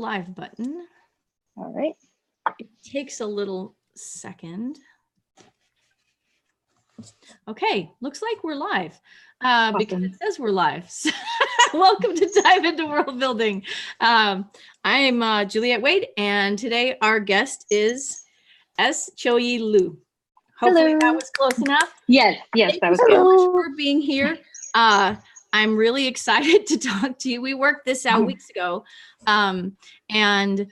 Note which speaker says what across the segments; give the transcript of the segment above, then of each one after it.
Speaker 1: live button.
Speaker 2: All right.
Speaker 1: It takes a little second. Okay, looks like we're live because it says we're live. Welcome to Dive into World Building. I'm Juliet Wade, and today our guest is Qiouyi Lu. Hopefully that was close enough.
Speaker 2: Yes,
Speaker 1: Thank
Speaker 2: that was
Speaker 1: you so
Speaker 2: good.
Speaker 1: much for being here. I'm really excited to talk to you. We worked this out weeks ago, and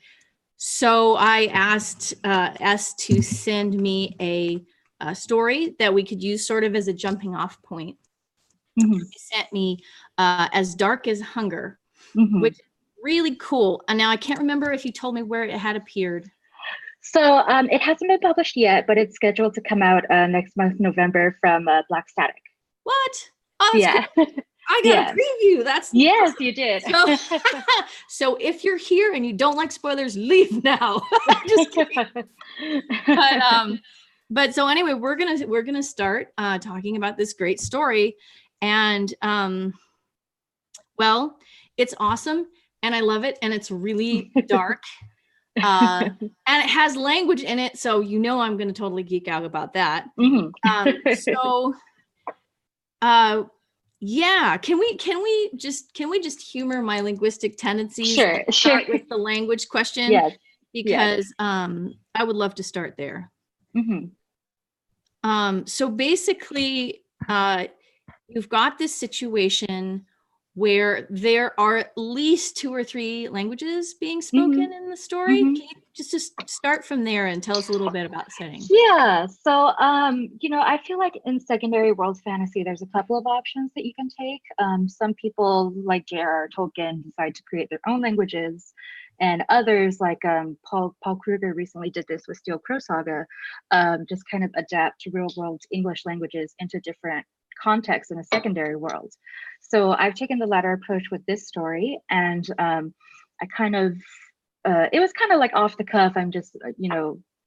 Speaker 1: so I asked S to send me a story that we could use sort of as a jumping off point. He sent me As Dark as Hunger, which is really cool. And now I can't remember if you told me where it had appeared.
Speaker 2: So it hasn't been published yet, but it's scheduled to come out next month, November, from Black Static.
Speaker 1: What? Oh, that's
Speaker 2: yeah.
Speaker 1: Good. I got a preview. That's
Speaker 2: yes,
Speaker 1: awesome.
Speaker 2: You did.
Speaker 1: So if you're here and you don't like spoilers, leave now. Just kidding. But so anyway, we're gonna start talking about this great story, and well, it's awesome, and I love it, and it's really dark, and it has language in it, so I'm gonna totally geek out about that. Yeah, can we just humor my linguistic tendencies?
Speaker 2: Sure.
Speaker 1: Start with the language question.
Speaker 2: Yes.
Speaker 1: Because I would love to start there. So basically, you've got this situation where there are at least 2 or 3 languages being spoken in the story. Can you just start from there and tell us a little bit about the setting?
Speaker 2: Yeah. So, I feel like in secondary world fantasy, there's a couple of options that you can take. Some people, like J.R.R. Tolkien, decide to create their own languages. And others, like Paul Kruger recently did this with Steel Crow Saga, just kind of adapt to real world English languages into different contexts in a secondary world. So I've taken the latter approach with this story, and I kind of, it was kind of like off the cuff. I'm just,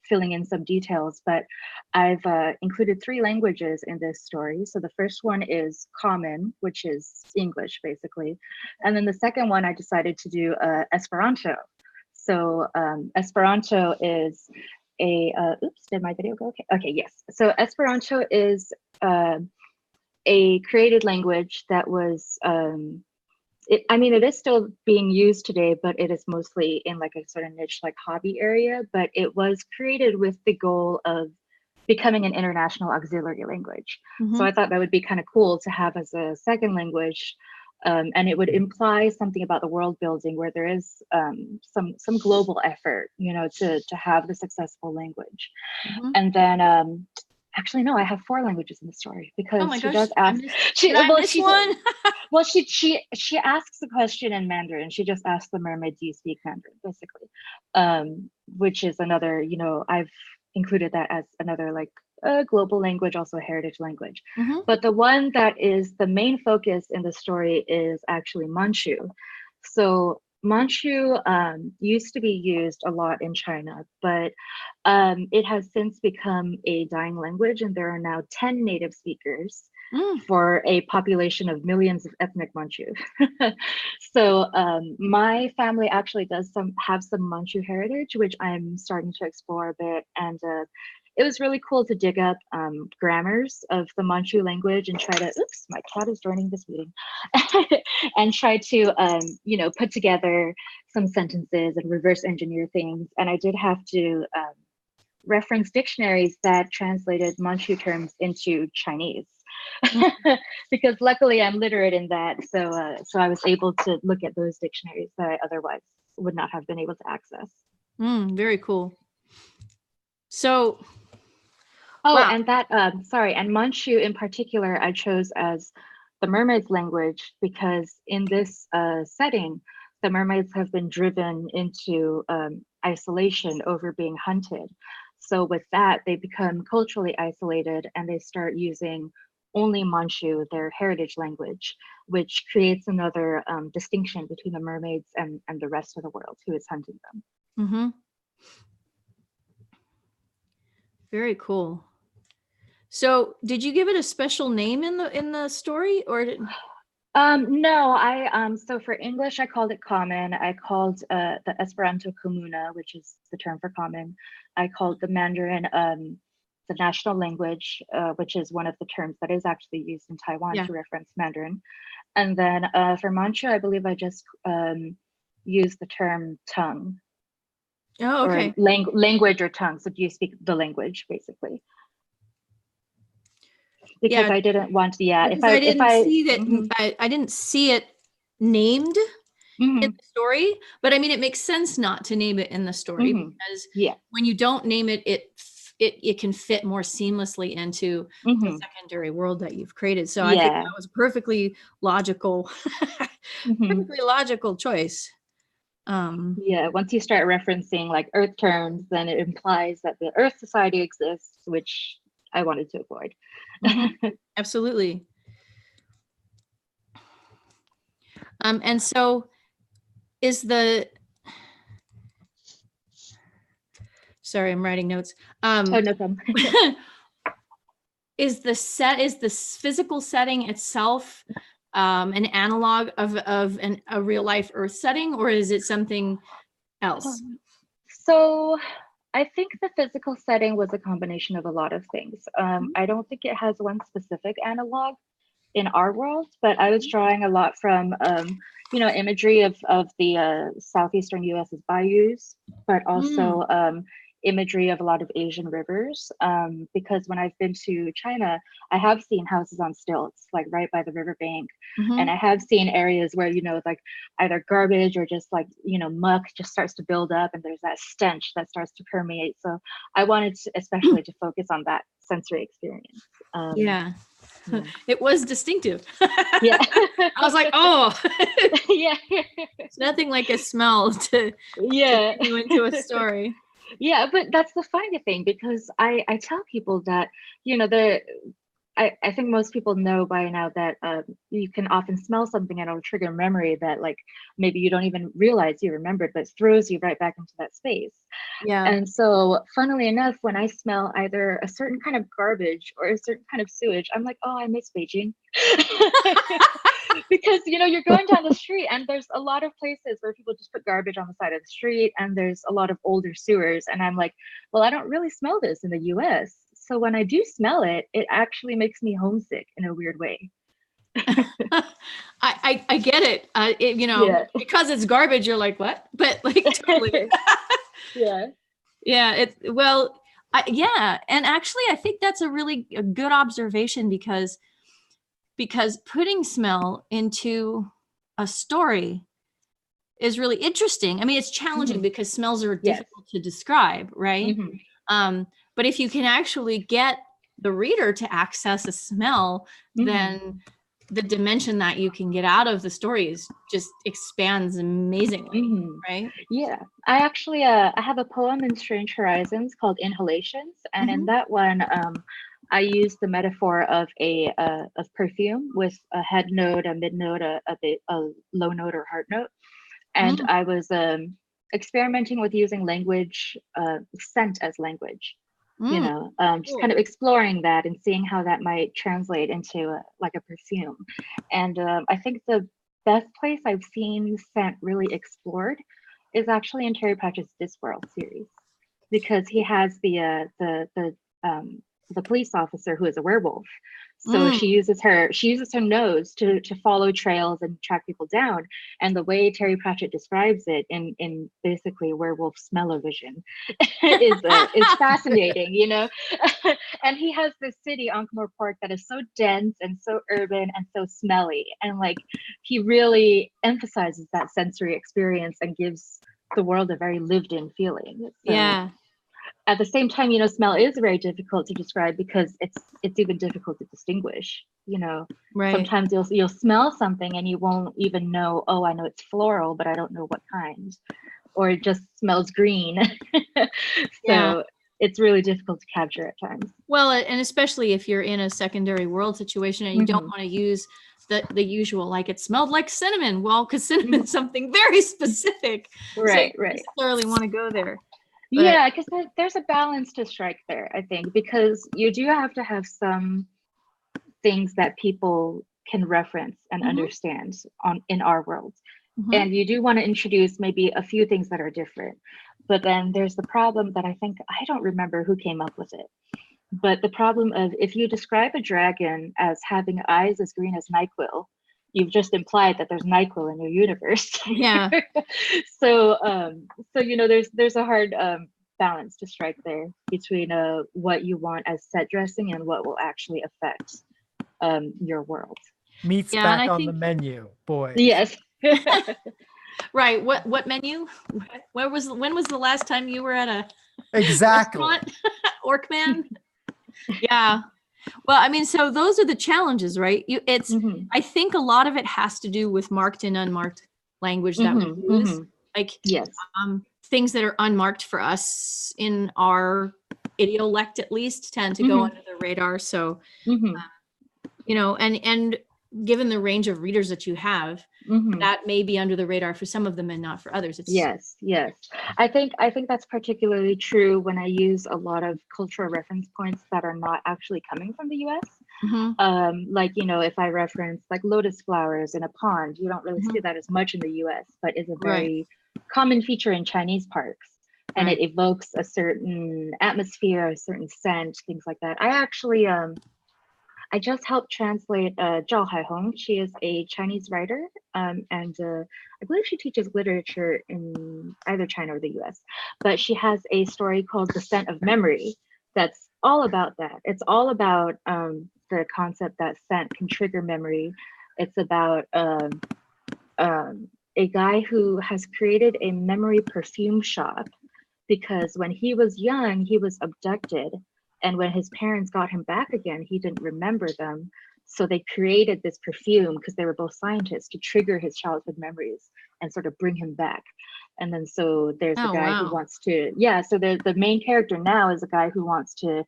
Speaker 2: filling in some details, but I've included 3 languages in this story. So the first one is Common, which is English, basically. And then the second one, I decided to do Esperanto. So Esperanto is oops, did my video go okay? Okay, yes. So Esperanto is a created language that was, it is still being used today, but it is mostly in like a sort of niche like hobby area, but it was created with the goal of becoming an international auxiliary language. So I thought that would be kind of cool to have as a second language, and it would imply something about the world building where there is some global effort, to have the successful language. And then actually, no, I have 4 languages in the story because she does ask. Well, she asks the question in Mandarin. She just asks the mermaid, "Do you speak Mandarin?" Basically, which is another. I've included that as another like a global language, also a heritage language. But the one that is the main focus in the story is actually Manchu. So Manchu used to be used a lot in China, but it has since become a dying language, and there are now 10 native speakers for a population of millions of ethnic Manchu. So my family actually does have some Manchu heritage, which I'm starting to explore a bit, and it was really cool to dig up grammars of the Manchu language and try to, oops, my cat is joining this meeting, and try to, put together some sentences and reverse engineer things. And I did have to reference dictionaries that translated Manchu terms into Chinese. Because luckily I'm literate in that. So I was able to look at those dictionaries that I otherwise would not have been able to access.
Speaker 1: Very cool. So,
Speaker 2: wow. And that, and Manchu in particular, I chose as the mermaid's language because in this setting, the mermaids have been driven into isolation over being hunted. So with that, they become culturally isolated and they start using only Manchu, their heritage language, which creates another distinction between the mermaids and the rest of the world who is hunting them.
Speaker 1: Very cool. So did you give it a special name in the story, or
Speaker 2: No, so for English I called it common. I called the Esperanto comuna, which is the term for common. I called the Mandarin the national language, which is one of the terms that is actually used in Taiwan
Speaker 1: Yeah.
Speaker 2: to reference Mandarin. And then for Manchu, I believe I just used the term tongue.
Speaker 1: Oh, okay.
Speaker 2: Or language or tongue. So do you speak the language, basically? Because I didn't want to,
Speaker 1: Because I didn't see that.
Speaker 2: Mhm.
Speaker 1: I didn't see it named in
Speaker 2: Mhm.
Speaker 1: the story, but I mean, it makes sense not to name it in the story
Speaker 2: Mhm.
Speaker 1: because
Speaker 2: Yeah.
Speaker 1: when you don't name it, it can fit more seamlessly into the
Speaker 2: Mhm.
Speaker 1: secondary world that you've created. So I think
Speaker 2: Yeah.
Speaker 1: that was perfectly logical,
Speaker 2: Mhm.
Speaker 1: perfectly logical choice.
Speaker 2: Yeah, once you start referencing like Earth terms, then it implies that the Earth Society exists, which I wanted to avoid.
Speaker 1: Absolutely. And so is the, sorry, I'm writing notes.
Speaker 2: Oh, no problem.
Speaker 1: Is the physical setting itself an analog of a real life Earth setting, or is it something else?
Speaker 2: So I think the physical setting was a combination of a lot of things. I don't think it has one specific analog in our world, but I was drawing a lot from imagery of the southeastern US as bayous, but also imagery of a lot of Asian rivers. Because when I've been to China, I have seen houses on stilts, like right by the riverbank. And I have seen areas where, like either garbage or just like, muck just starts to build up and there's that stench that starts to permeate. So I wanted to, especially to focus on that sensory experience.
Speaker 1: Yeah.
Speaker 2: Yeah.
Speaker 1: It was distinctive.
Speaker 2: Yeah.
Speaker 1: I was like, oh,
Speaker 2: Yeah.
Speaker 1: it's nothing like a smell to
Speaker 2: Yeah.
Speaker 1: bring you into a story.
Speaker 2: Yeah, but that's the funny thing because I tell people that, I think most people know by now that you can often smell something and it'll trigger a memory that like maybe you don't even realize you remembered, but throws you right back into that space.
Speaker 1: Yeah.
Speaker 2: And so, funnily enough, when I smell either a certain kind of garbage or a certain kind of sewage, I'm like, oh, I miss Beijing. Because you're going down the street and there's a lot of places where people just put garbage on the side of the street and there's a lot of older sewers. And I'm like, well, I don't really smell this in the US. So when I do smell it, it actually makes me homesick in a weird way.
Speaker 1: I get it.
Speaker 2: Yeah.
Speaker 1: Because it's garbage, you're like, what? But like totally.
Speaker 2: Yeah.
Speaker 1: Yeah. Yeah. And actually, I think that's a good observation because putting smell into a story is really interesting. I mean, it's challenging because smells are difficult to describe, right? But if you can actually get the reader to access a smell, then the dimension that you can get out of the story just expands amazingly, right?
Speaker 2: Yeah, I actually I have a poem in Strange Horizons called Inhalations, and in that one, I use the metaphor of of perfume with a head note, a mid note, a low note or heart note, and I was experimenting with using language, scent as language. Just kind of exploring that and seeing how that might translate into like a perfume. And I think the best place I've seen scent really explored is actually in Terry Pratchett's Discworld series, because he has the police officer who is a werewolf. So she uses her nose to follow trails and track people down. And the way Terry Pratchett describes it in basically werewolf smell-o-vision is fascinating, And he has this city, Ankh-Morpork, that is so dense and so urban and so smelly. And like he really emphasizes that sensory experience and gives the world a very lived-in feeling. So,
Speaker 1: yeah.
Speaker 2: At the same time, smell is very difficult to describe because it's even difficult to distinguish.
Speaker 1: Right.
Speaker 2: Sometimes you'll smell something and you won't even know, oh, I know it's floral, but I don't know what kind, or it just smells green. So it's really difficult to capture at times.
Speaker 1: Well, and especially if you're in a secondary world situation and you don't want to use the usual, like it smelled like cinnamon. Well, because cinnamon's something very specific.
Speaker 2: Right,
Speaker 1: so you don't necessarily want to go there. But,
Speaker 2: yeah, because there's a balance to strike there, I think, because you do have to have some things that people can reference and understand in our world.
Speaker 1: Mhm.
Speaker 2: And you do want to introduce maybe a few things that are different. But then there's the problem that I think, I don't remember who came up with it, but the problem of if you describe a dragon as having eyes as green as NyQuil, you've just implied that there's NyQuil in your universe.
Speaker 1: Yeah.
Speaker 2: So there's a hard balance to strike there between what you want as set dressing and what will actually affect your world.
Speaker 3: Meat's
Speaker 1: Yeah, and
Speaker 3: back
Speaker 1: I
Speaker 3: on the
Speaker 1: think-
Speaker 3: menu, boys.
Speaker 2: Yes.
Speaker 1: Right. What menu? When was the last time you were at a
Speaker 3: Exactly.
Speaker 1: restaurant? Orkman? Yeah. Well, I mean, so those are the challenges, right?
Speaker 2: Mhm.
Speaker 1: I think a lot of it has to do with marked and unmarked language that we use. Like
Speaker 2: Yes.
Speaker 1: things that are unmarked for us in our idiolect at least tend to go under the radar. So and given the range of readers that you have, that may be under the radar for some of them and not for others.
Speaker 2: Yes. I think that's particularly true when I use a lot of cultural reference points that are not actually coming from the US. Like, if I reference like lotus flowers in a pond, you don't really see that as much in the US, but it's a very common feature in Chinese parks. And it evokes a certain atmosphere, a certain scent, things like that. I actually I just helped translate Zhao Haihong. She is a Chinese writer, and I believe she teaches literature in either China or the US. But she has a story called The Scent of Memory that's all about that. It's all about the concept that scent can trigger memory. It's about a guy who has created a memory perfume shop because when he was young, he was abducted. And when his parents got him back again, he didn't remember them. So they created this perfume because they were both scientists to trigger his childhood memories and sort of bring him back. And then so there's a guy who wants to, so the main character now is a guy who wants to,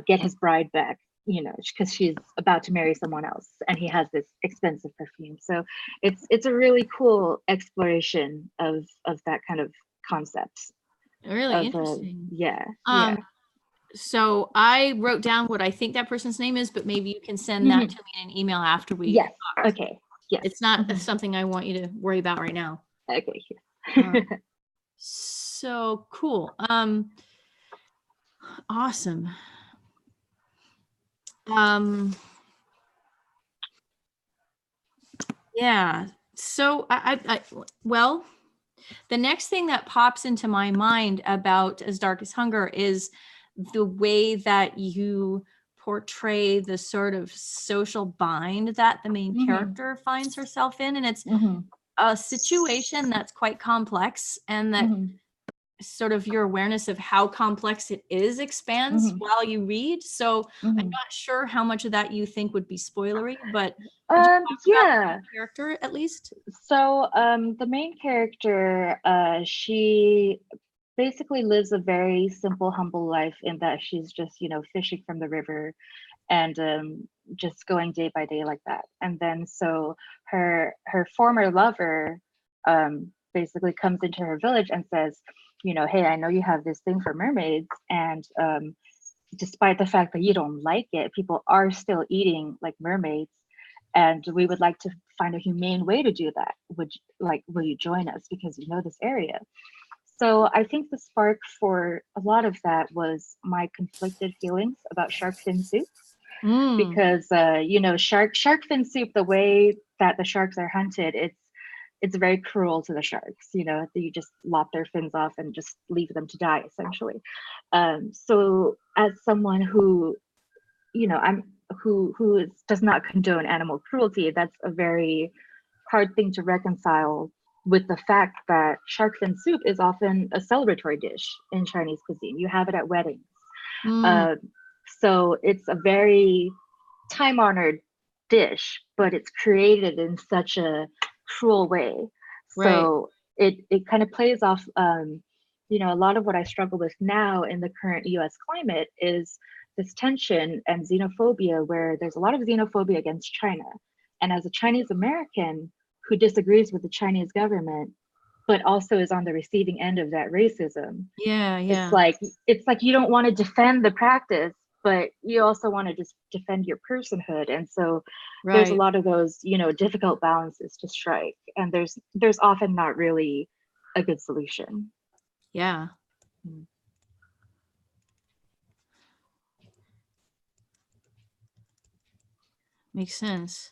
Speaker 2: get his bride back, because she's about to marry someone else. And he has this expensive perfume. So it's a really cool exploration of that kind of concept.
Speaker 1: Really interesting.
Speaker 2: Yeah.
Speaker 1: So I wrote down what I think that person's name is, but maybe you can send that to me in an email after we
Speaker 2: Yes.
Speaker 1: talk.
Speaker 2: Okay. Yes.
Speaker 1: It's not something I want you to worry about right now.
Speaker 2: Okay.
Speaker 1: So cool. Awesome. Yeah. So well, the next thing that pops into my mind about As Dark as Hunger is the way that you portray the sort of social bind that the main character finds herself in. And it's a situation that's quite complex, and that sort of your awareness of how complex it is expands while you read. So I'm not sure how much of that you think would be spoilery, but the character at least.
Speaker 2: So the main character, she basically lives a very simple, humble life in that she's just, fishing from the river and just going day by day like that. And then so her former lover basically comes into her village and says, hey, I know you have this thing for mermaids, and despite the fact that you don't like it, people are still eating like mermaids, and we would like to find a humane way to do that. Will you join us because you know this area? So I think the spark for a lot of that was my conflicted feelings about shark fin soup, because shark fin soup, the way that the sharks are hunted, it's very cruel to the sharks. You just lop their fins off and just leave them to die, essentially. So as someone who, does not condone animal cruelty, that's a very hard thing to reconcile with the fact that shark fin soup is often a celebratory dish in Chinese cuisine. You have it at weddings. So it's a very time-honored dish, but it's created in such a cruel way. So it kind of plays off, a lot of what I struggle with now in the current US climate is this tension and xenophobia, where there's a lot of xenophobia against China. And as a Chinese American who disagrees with the Chinese government, but also is on the receiving end of that racism. It's like you don't want to defend the practice, but you also want to just defend your personhood. And so there's a
Speaker 1: Right.
Speaker 2: lot of those, difficult balances to strike. And there's often not really a good solution.
Speaker 1: Yeah. Makes sense.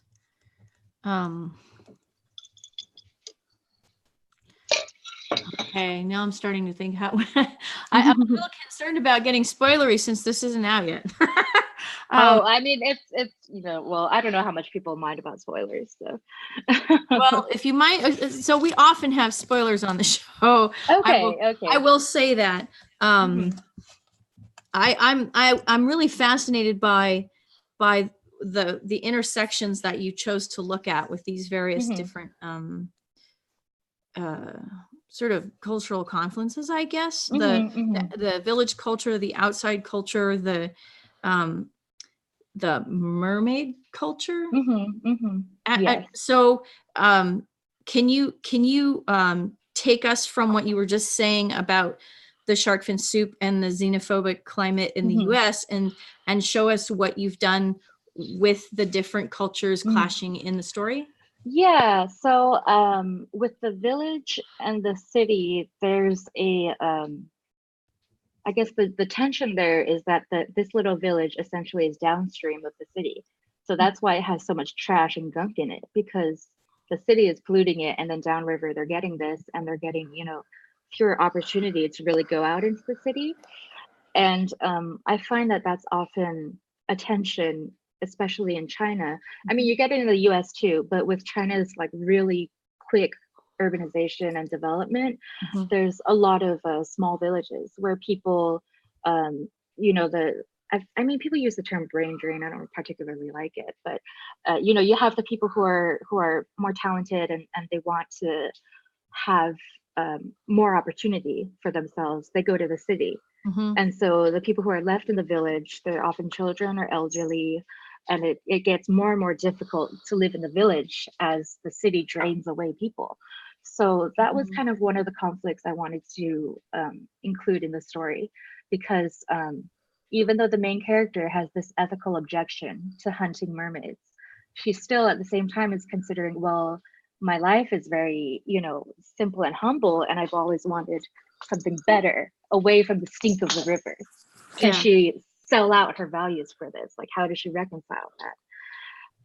Speaker 1: Okay, now I'm starting to think how I'm a little concerned about getting spoilery since this isn't out yet.
Speaker 2: I mean, it's well, I don't know how much people mind about spoilers, so.
Speaker 1: Well, if you might, so we often have spoilers on the show.
Speaker 2: Okay.
Speaker 1: I will say that I'm really fascinated by the intersections that you chose to look at with these various different sort of cultural confluences, I guess. The village culture, the outside culture, the mermaid culture.
Speaker 2: Yes.
Speaker 1: So can you take us from what you were just saying about the shark fin soup and the xenophobic climate in the US and show us what you've done with the different cultures clashing in the story?
Speaker 2: Yeah, so with the village and the city, there's I guess the tension there is that this little village essentially is downstream of the city. So that's why it has so much trash and gunk in it, because the city is polluting it, and then downriver they're getting this, and they're getting, fewer opportunity to really go out into the city. And I find that that's often a tension, especially in China. I mean, you get it in the US too, but with China's like really quick urbanization and development, there's a lot of small villages where people, I mean, people use the term brain drain. I don't particularly like it, but you have the people who are more talented and they want to have more opportunity for themselves. They go to the city. And so the people who are left in the village, they're often children or elderly, and it gets more and more difficult to live in the village as the city drains away people. So that was kind of one of the conflicts I wanted to include in the story, because even though the main character has this ethical objection to hunting mermaids, she still at the same time is considering, well, my life is very, simple and humble, and I've always wanted something better away from the stink of the river. Can she sell out her values for this? Like, how does she reconcile that?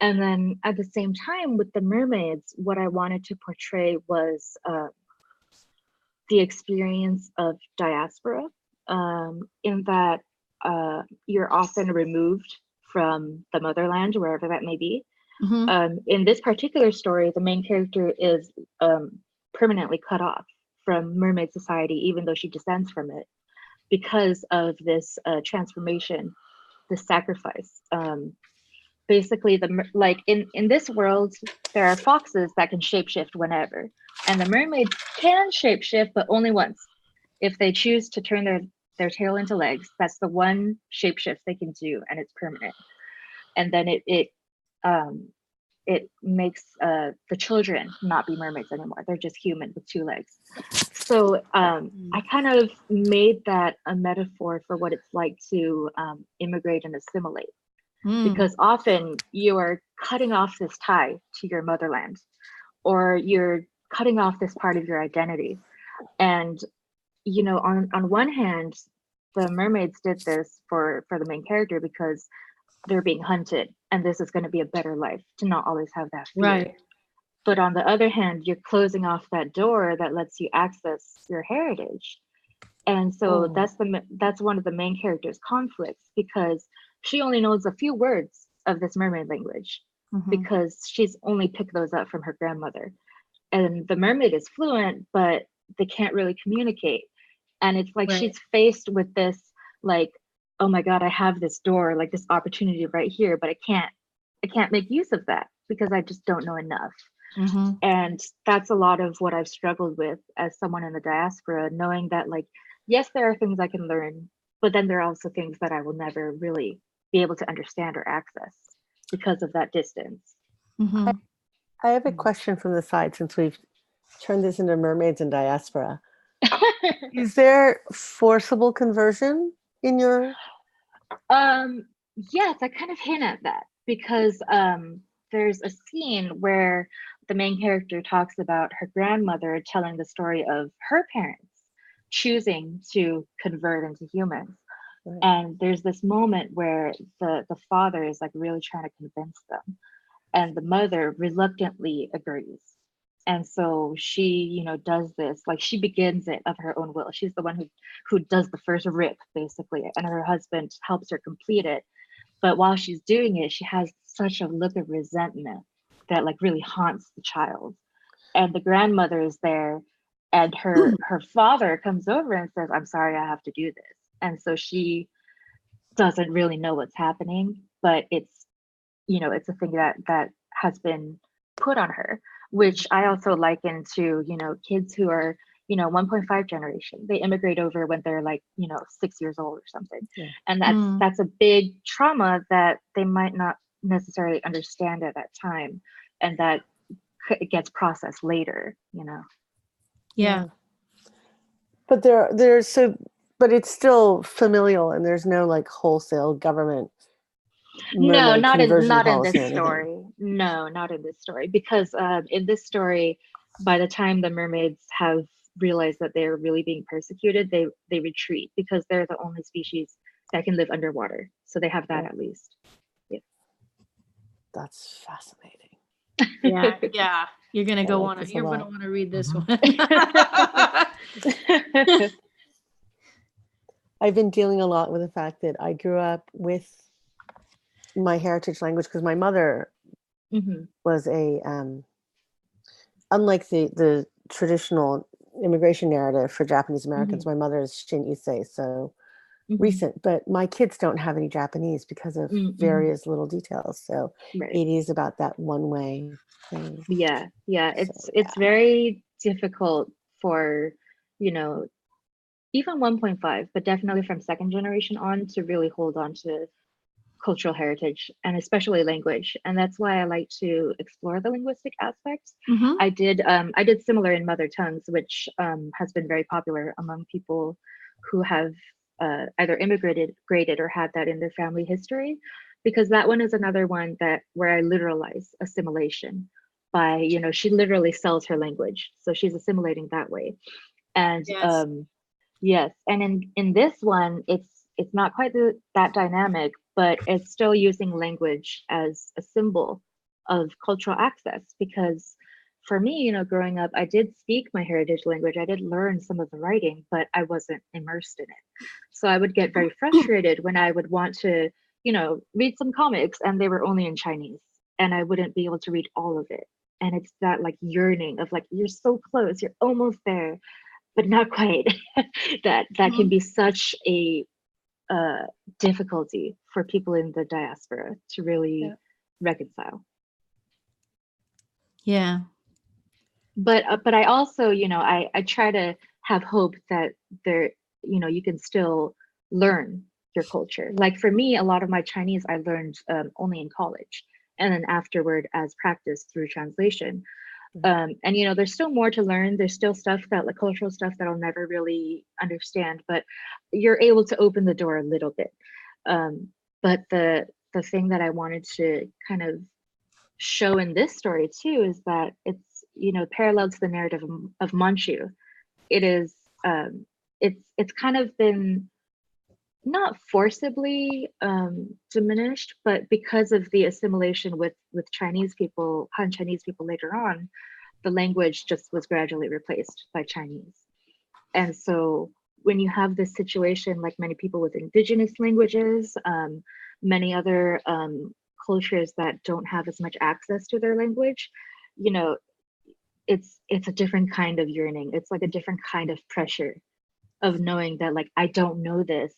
Speaker 2: And then at the same time with the mermaids, what I wanted to portray was the experience of diaspora, in that you're often removed from the motherland, wherever that may be. In this particular story, the main character is permanently cut off from mermaid society, even though she descends from it, because of this transformation, this sacrifice. Basically, in this world, there are foxes that can shapeshift whenever, and the mermaids can shapeshift, but only once. If they choose to turn their tail into legs, that's the one shapeshift they can do, and it's permanent. And then it makes the children not be mermaids anymore. They're just human with two legs. So I kind of made that a metaphor for what it's like to immigrate and assimilate, because often you are cutting off this tie to your motherland, or you're cutting off this part of your identity. And on one hand, the mermaids did this for the main character because they're being hunted, and this is going to be a better life to not always have that fear.
Speaker 1: Right.
Speaker 2: But on the other hand, you're closing off that door that lets you access your heritage. And so that's one of the main character's conflicts, because she only knows a few words of this mermaid language, because she's only picked those up from her grandmother. And the mermaid is fluent, but they can't really communicate. And it's like she's faced with this, like, oh my God, I have this door, like this opportunity right here, but I can't make use of that because I just don't know enough. And that's a lot of what I've struggled with as someone in the diaspora, knowing that, like, yes, there are things I can learn, but then there are also things that I will never really be able to understand or access because of that distance.
Speaker 4: I have a question from the side, since we've turned this into mermaids and diaspora. Is there forcible conversion in your
Speaker 2: Yes, I kind of hint at that because there's a scene where the main character talks about her grandmother telling the story of her parents choosing to convert into humans.
Speaker 4: Right.
Speaker 2: And there's this moment where the father is like really trying to convince them, and the mother reluctantly agrees. And so she, does this, like she begins it of her own will. She's the one who does the first rip, basically, and her husband helps her complete it. But while she's doing it, she has such a look of resentment that like really haunts the child. And the grandmother is there, and her father comes over and says, "I'm sorry, I have to do this." And so she doesn't really know what's happening, but it's a thing that has been put on her, which I also liken to, kids who are, 1.5 generation. They immigrate over when they're like, 6 years old or something.
Speaker 4: Yeah.
Speaker 2: And that's a big trauma that they might not necessarily understand at that time, and that it gets processed later.
Speaker 1: Yeah.
Speaker 4: But but it's still familial, and there's no like wholesale government
Speaker 2: No,
Speaker 4: mermaid
Speaker 2: not in
Speaker 4: conversion
Speaker 2: not in
Speaker 4: policy or
Speaker 2: this
Speaker 4: anything.
Speaker 2: story. No, not in this story, because in this story, by the time the mermaids have realized that they're really being persecuted, they retreat because they're the only species that can live underwater. So they have that
Speaker 4: Yeah.
Speaker 2: at least. Yeah.
Speaker 4: That's fascinating.
Speaker 1: Yeah. Yeah. You're gonna
Speaker 4: I
Speaker 1: go
Speaker 4: like
Speaker 1: on.
Speaker 4: this a
Speaker 1: You're gonna
Speaker 4: lot.
Speaker 1: want to read this
Speaker 3: Mhm.
Speaker 1: one.
Speaker 4: I've been dealing a lot with the fact that I grew up with my heritage language because my mother
Speaker 2: Mhm.
Speaker 4: was unlike the traditional immigration narrative for Japanese Americans,
Speaker 2: Mhm.
Speaker 4: my mother is Shin Issei, so
Speaker 2: Mhm.
Speaker 4: recent, but my kids don't have any Japanese because of
Speaker 2: Mhm.
Speaker 4: various little details. So
Speaker 2: Right.
Speaker 4: it is about that one way thing.
Speaker 2: Yeah. Yeah.
Speaker 4: So
Speaker 2: It's very difficult for, you know, even 1.5, but definitely from second generation on, to really hold on to cultural heritage and especially language. And that's why I like to explore the linguistic aspects.
Speaker 1: Mhm.
Speaker 2: I did similar in mother tongues, which has been very popular among people who have either immigrated, graded, or had that in their family history, because that one is another one that where I literalize assimilation by, she literally sells her language, so she's assimilating that way. And
Speaker 1: Yes.
Speaker 2: yes, and in this one, it's not quite that dynamic, but it's still using language as a symbol of cultural access. Because for me, growing up, I did speak my heritage language. I did learn some of the writing, but I wasn't immersed in it. So I would get very frustrated when I would want to, read some comics and they were only in Chinese, and I wouldn't be able to read all of it. And it's that like yearning of like, you're so close, you're almost there, but not quite. that can
Speaker 1: Mhm.
Speaker 2: be such a difficulty for people in the diaspora to really
Speaker 4: Yeah.
Speaker 2: reconcile.
Speaker 1: Yeah.
Speaker 2: But I also, I try to have hope that there, you can still learn your culture. Like for me, a lot of my Chinese I learned only in college, and then afterward as practice through translation. And there's still more to learn. There's still stuff that like cultural stuff that I'll never really understand, but you're able to open the door a little bit. But the thing that I wanted to kind of show in this story too is that it's parallel to the narrative of Manchu. It is it's kind of been not forcibly diminished, but because of the assimilation with Chinese people, Han Chinese people later on, the language just was gradually replaced by Chinese. And so when you have this situation, like many people with indigenous languages, many other cultures that don't have as much access to their language, you know, it's a different kind of yearning. It's like a different kind of pressure of knowing that like I don't know this,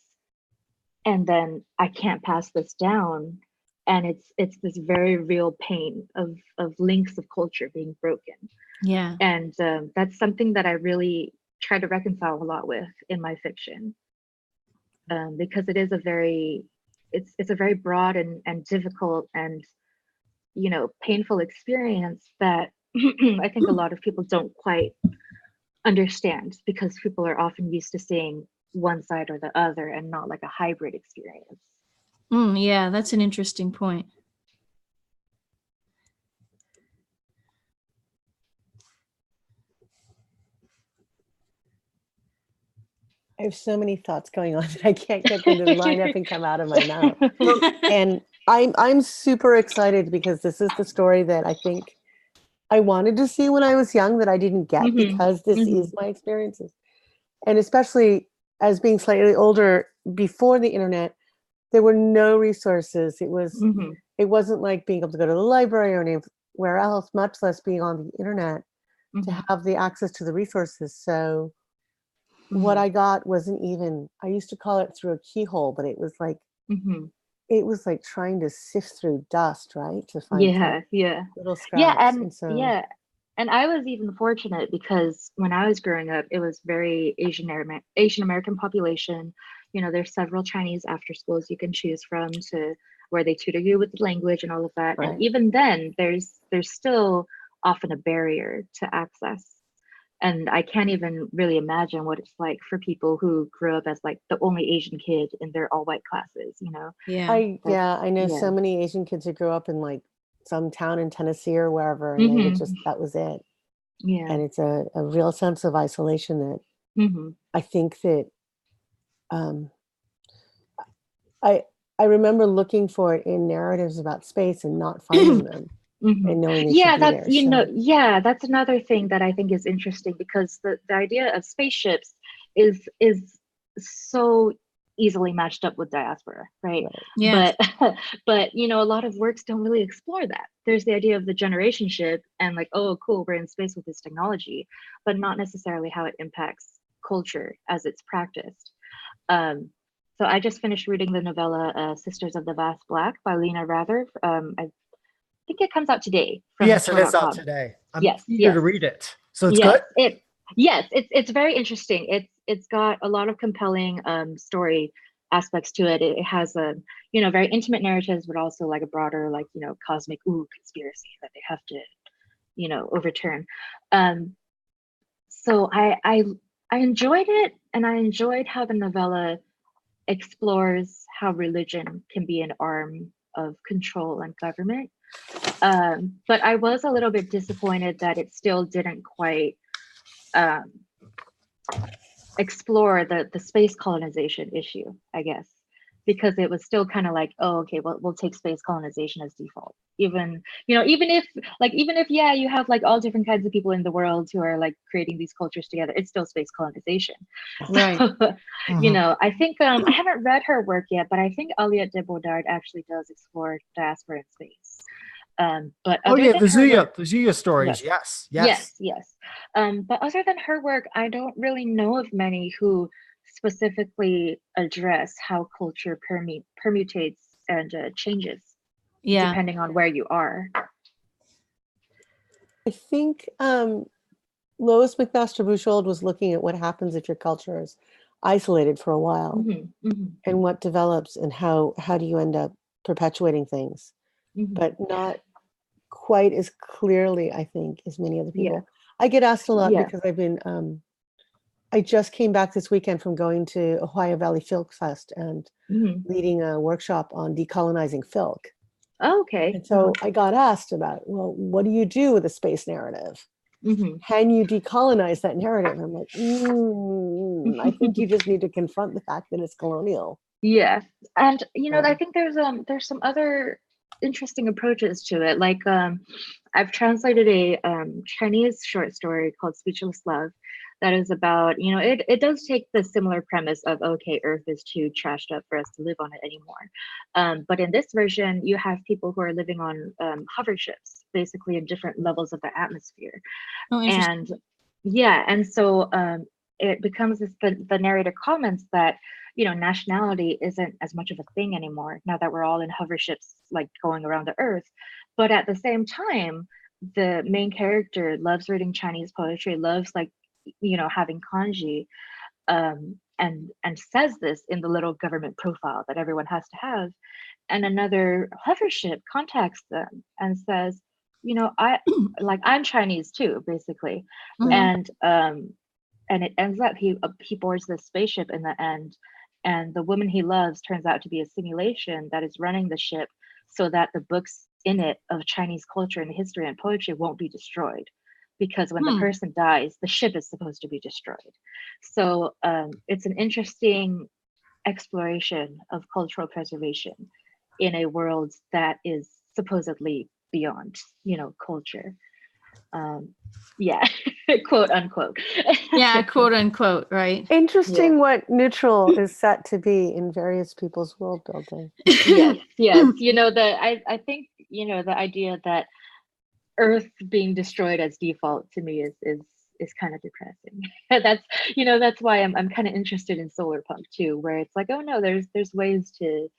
Speaker 2: and then I can't pass this down. And it's this very real pain of links of culture being broken.
Speaker 1: Yeah.
Speaker 2: And that's something that I really try to reconcile a lot with in my fiction, because it is a very it's a very broad and difficult and painful experience that I think a lot of people don't quite understand, because people are often used to seeing one side or the other and not like a hybrid experience.
Speaker 1: Yeah, that's an interesting point.
Speaker 4: I have so many thoughts going on that I can't get them to line up and come out of my mouth. And I'm super excited because this is the story that I think I wanted to see when I was young that I didn't get because this is my experiences. And especially as being slightly older, before the internet, there were no resources. It wasn't like being able to go to the library or anywhere else, much less being on the internet to have the access to the resources. So what I got wasn't even, I used to call it through a keyhole, but it was like trying to sift through dust, right? To find little scraps.
Speaker 2: And I was even fortunate because when I was growing up, it was very Asian American population. You know, there's several Chinese after schools you can choose from to where they tutor you with the language and all of that.
Speaker 4: Right.
Speaker 2: And even then, there's still often a barrier to access. And I can't even really imagine what it's like for people who grew up as like the only Asian kid in their all white classes, you know?
Speaker 1: Yeah.
Speaker 4: I know so many Asian kids who grew up in like some town in Tennessee or wherever, and they would just, that was it.
Speaker 2: Yeah.
Speaker 4: And it's a real sense of isolation that I think that I remember looking for it in narratives about space and not finding them. And knowing they should be there,
Speaker 2: that's another thing that I think is interesting because the idea of spaceships is so easily matched up with diaspora, right?
Speaker 1: Yes.
Speaker 2: But you know, a lot of works don't really explore that. There's the idea of the generation ship and like, oh cool, we're in space with this technology, but not necessarily how it impacts culture as it's practiced. So I just finished reading the novella Sisters of the Vast Black by Lena Rather. I think it comes out today.
Speaker 3: Yes, it is out today. I'm eager to read it. So it's good?
Speaker 2: It's very interesting. It's got a lot of compelling story aspects to it. It has a, you know, very intimate narratives, but also like a broader, like, you know, cosmic conspiracy that they have to, you know, overturn. So I enjoyed it, and I enjoyed how the novella explores how religion can be an arm of control and government. But I was a little bit disappointed that it still didn't quite explore the space colonization issue, I guess, because it was still kind of like, oh, okay, well, we'll take space colonization as default. Even, you know, even if yeah, you have like all different kinds of people in the world who are like creating these cultures together, it's still space colonization.
Speaker 1: Right.
Speaker 2: So, you know, I think I haven't read her work yet, but I think Aliette de Bodard actually does explore diaspora in space. But
Speaker 3: the Zuya stories, yes.
Speaker 2: But other than her work, I don't really know of many who specifically address how culture permutates and changes depending on where you are.
Speaker 4: I think Lois McMaster-Buchhold was looking at what happens if your culture is isolated for a while, and what develops, and how do you end up perpetuating things, but not quite as clearly, I think, as many other people. I get asked a lot because I've been I just came back this weekend from going to Ohio Valley Filk Fest and leading a workshop on decolonizing filk.
Speaker 2: Oh, okay.
Speaker 4: And so I got asked about, well, what do you do with a space narrative? Can you decolonize that narrative? And I'm like, I think you just need to confront the fact that it's colonial.
Speaker 2: Yeah, and you know, I think there's some other interesting approaches to it. Like I've translated a Chinese short story called Speechless Love that is about, you know, it does take the similar premise of, okay, Earth is too trashed up for us to live on it anymore. But in this version, you have people who are living on hover ships, basically in different levels of the atmosphere. And yeah, and so it becomes this, the narrator comments that, you know, nationality isn't as much of a thing anymore now that we're all in hover ships, like going around the Earth. But at the same time, the main character loves reading Chinese poetry, loves, like, you know, having kanji, and says this in the little government profile that everyone has to have. And another hover ship contacts them and says, you know, I'm Chinese too, basically. And it ends up he boards this spaceship in the end, and the woman he loves turns out to be a simulation that is running the ship so that the books in it of Chinese culture and history and poetry won't be destroyed, because when the person dies, the ship is supposed to be destroyed. So it's an interesting exploration of cultural preservation in a world that is supposedly beyond, culture. Yeah, quote unquote.
Speaker 1: Yeah, quote unquote, right?
Speaker 4: Interesting what neutral is set to be in various people's world building.
Speaker 2: Yes. I think, the idea that Earth being destroyed as default to me is kind of depressing. That's why I'm kind of interested in solar punk too, where it's like, oh no, there's ways to,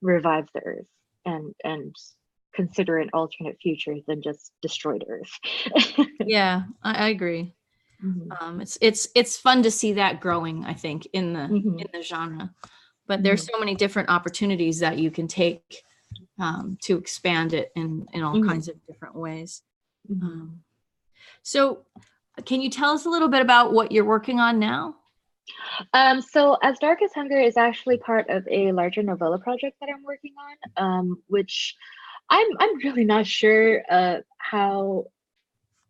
Speaker 2: revive the Earth and consider an alternate future than just destroyed Earth.
Speaker 1: Yeah, I agree. It's fun to see that growing, I think, in the genre. But there's so many different opportunities that you can take to expand it in all kinds of different ways. So can you tell us a little bit about what you're working on now?
Speaker 2: So As Dark as Hunger is actually part of a larger novella project that I'm working on, which I'm really not sure how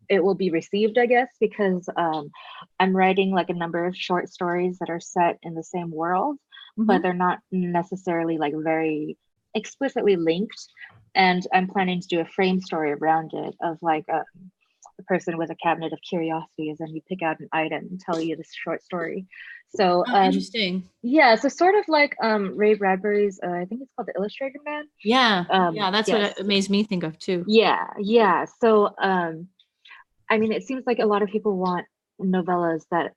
Speaker 2: it will be received, I guess, because I'm writing like a number of short stories that are set in the same world, but they're not necessarily like very explicitly linked. And I'm planning to do a frame story around it of like a person with a cabinet of curiosities, and you pick out an item and tell you this short story. So
Speaker 1: interesting.
Speaker 2: Yeah, so sort of like Ray Bradbury's, I think it's called The Illustrator Man.
Speaker 1: Yeah, that's what it made me think of too.
Speaker 2: Yeah. So I mean, it seems like a lot of people want novellas that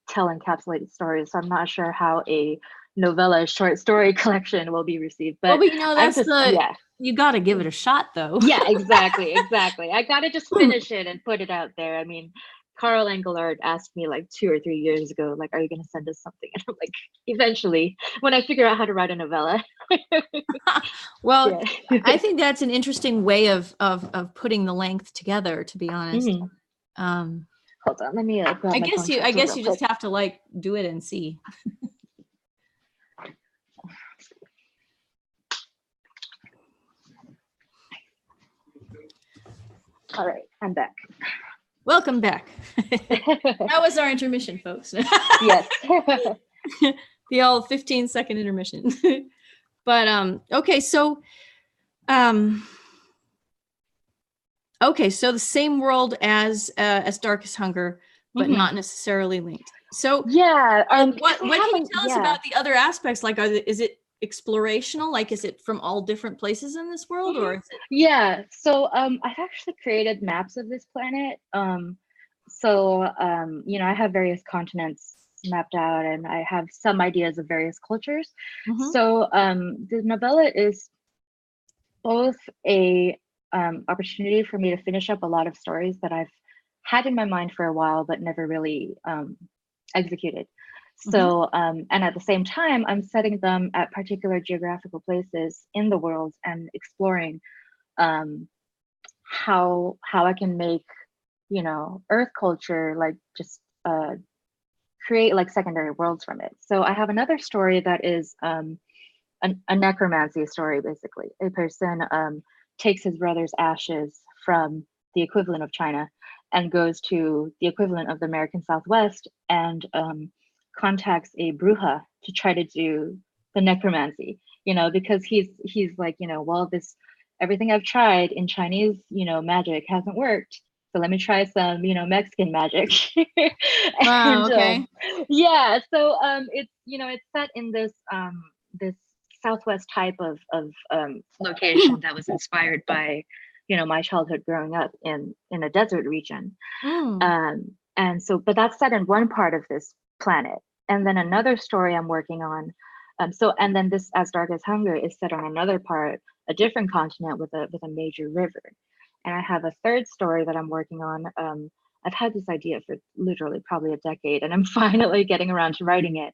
Speaker 2: tell encapsulated stories. So I'm not sure how a novella short story collection will be received. But
Speaker 1: you got to give it a shot, though.
Speaker 2: Yeah, exactly. I got to just finish it and put it out there. I mean, Carl Engelhardt asked me like 2 or 3 years ago, like, are you going to send us something? And I'm like, eventually, when I figure out how to write a novella.
Speaker 1: Well, I think that's an interesting way of putting the length together, to be honest.
Speaker 2: Hold on, let me grab
Speaker 1: I guess you just have to like do it and see.
Speaker 2: All right, I'm back.
Speaker 1: Welcome back. That was our intermission, folks.
Speaker 2: Yes.
Speaker 1: The old 15-second intermission. But okay, so the same world as Dark as Hunger, but not necessarily linked. So
Speaker 2: yeah,
Speaker 1: what can you tell us about the other aspects? Like, is it explorational? Like, is it from all different places in this world, or is it?
Speaker 2: Yeah, so I've actually created maps of this planet. I have various continents mapped out, and I have some ideas of various cultures. So the novella is both a opportunity for me to finish up a lot of stories that I've had in my mind for a while but never really executed. So and at the same time, I'm setting them at particular geographical places in the world and exploring how I can make Earth culture like just create like secondary worlds from it. So I have another story that is a necromancy story. Basically, a person takes his brother's ashes from the equivalent of China and goes to the equivalent of the American Southwest and contacts a bruja to try to do the necromancy, because he's like, well, everything I've tried in Chinese, magic hasn't worked. So let me try some, Mexican magic.
Speaker 1: Wow, okay.
Speaker 2: Yeah. So it's set in this Southwest type of location that was inspired by, my childhood growing up in a desert region. And so, but that's set in one part of this planet. And then another story I'm working on. And then this As Dark as Hunger is set on another part, a different continent with a major river. And I have a third story that I'm working on. I've had this idea for literally probably a decade, and I'm finally getting around to writing it.